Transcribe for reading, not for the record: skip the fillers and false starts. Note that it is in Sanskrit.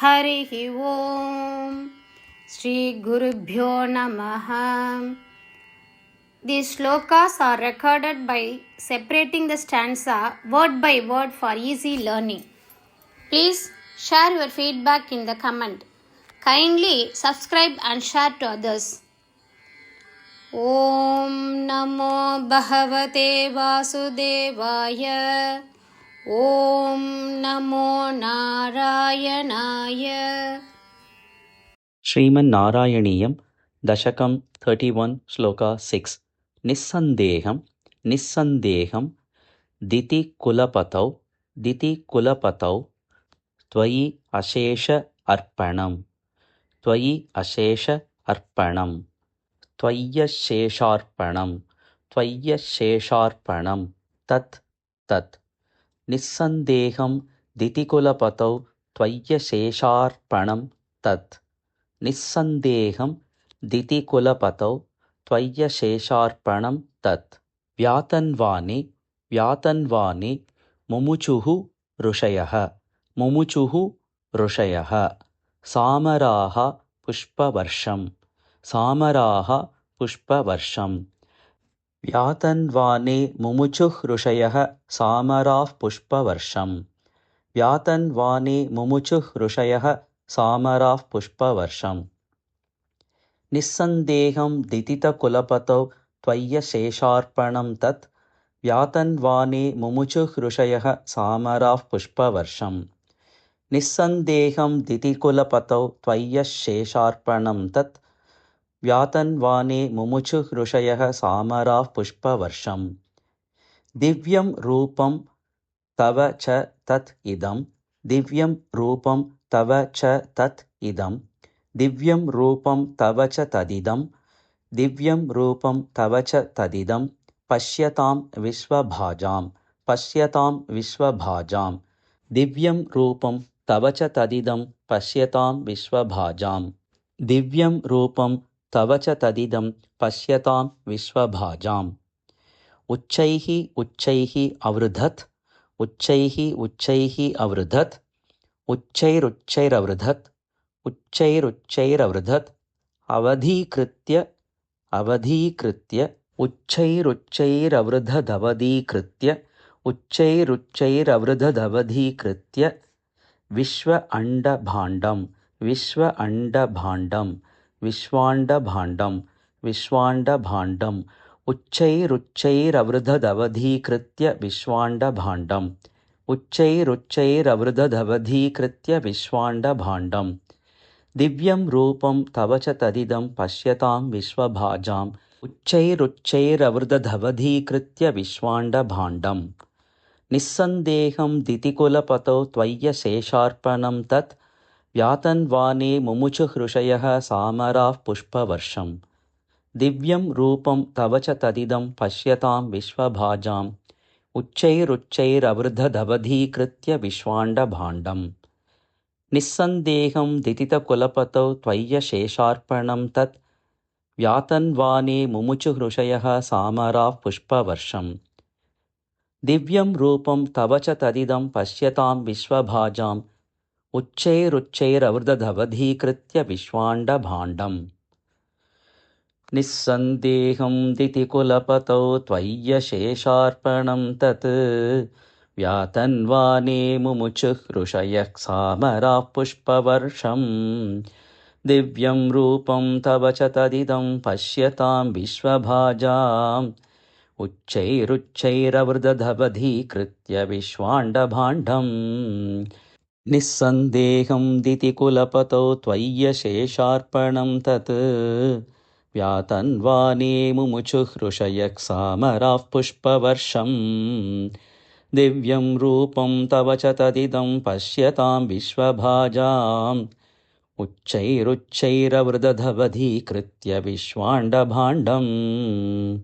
हरिः ओम श्री गुरुभ्यो नमः. These slokas are recorded by separating the stanza word by word for easy learning. Please share your feedback in the comment. Kindly subscribe and share to others. Om Namo Bhagavate Vasudevaya. Om Namo Narayanaaya. Sriman Narayaniam Dashakam 31 Sloka 6 Nissandeham Nissandeham Diti Kulapatau Tvayi Ashesha Arpanam Tvayi Ashesha Arpanam Tvaya Shesharpanam Tat Nissandeham Diti Kulapatau Tvaya Shesharpanam Tat Nissandeham Diti Kulapatau Tvaya Shesharpanam Tat Vyatanvani Mumuchuhu Rushayaha Samaraha Pushpavarsham Vyatanvani Mumuchuh Rushayaha Samarah Pushpavarsham Vyatanvani Mumuchuh Rushayaha Samarah Pushpavarsham Nissandeham Ditita Kulapatau Tvaya Shesharpanam Tat Vyatanvani Mumuchuh Rushayaha Samarah Pushpavarsham Nissandeham Diti Kulapatau Tvaya Shesharpanam Tat Vyatanvani Mumuchuh Rushayaha Samarah Pushpavarsham Divyam Rupam Tava Cha Tat Idam Divyam Rupam Tava Cha Tat Idam Divyam Rupam Tava Cha Tadidam Divyam Rupam Tava Cha Tadidam Pashyatam Vishwabhajam Divyam Rupam Tava Cha Tadidam Pashyatam Vishwabhajam Divyam Rupam Tava Cha Tadidam Pashyatam Vishwabhajam Uchchaihi Avrudat Uchchaihi Avrudat Uchchairavrudat Avadhikritya Uchchairavruddhavadhikritya Vishva Anda Bhandam Vishwanda Bhandam Uchchairavruddhavadhikritya Vishwanda Bhandam Uchchairavruddhavadhikritya Vishwanda Bhandam Divyam Rupam Tava Cha Tadidam Pashyatam Vishwabhajam Uchchairavruddhavadhikritya Vishwanda Bhandam Nissandeham Diti Kulapatau Tvaya Shesharpanam Tat Vyatanvani Mumuchuh Rushayaha Samarah Pushpavarsham Divyam Rupam Tava Cha Tadidam Pashyatam Vishwabhajam Uchchairavruddhavadhikritya Vishwanda Bhandam Nissandeham Ditita Kulapatau Tvaya Shesharpanam Tat Vyatanvani Mumuchuh Rushayaha Samarah Pushpavarsham Divyam Rupam Tava Cha Tadidam Pashyatam Vishwabhajam Uchchairavruddhavadhikritya Vishwanda Bhandam Nissandeham Diti Kulapatau Tvaya Shesharpanam Tat Vyatanvani Mumuchuh Rushayak Samarah Pushpavarsham Divyam Rupam Tava Cha Tadidam Pashyatam Vishwabhajam Uchchairavruddhavadhikritya Vishwanda Bhandam Nissandeham Diti Kulapatau Tvaya Shesharpanam Tat Vyatanvani Mumuchuh Rushayak Samarah Pushpavarsham Divyam Rupam Tava Cha Tadidam Pashyatam Vishwabhajam Uchchairavruddhavadhikritya Vishwanda Bhandam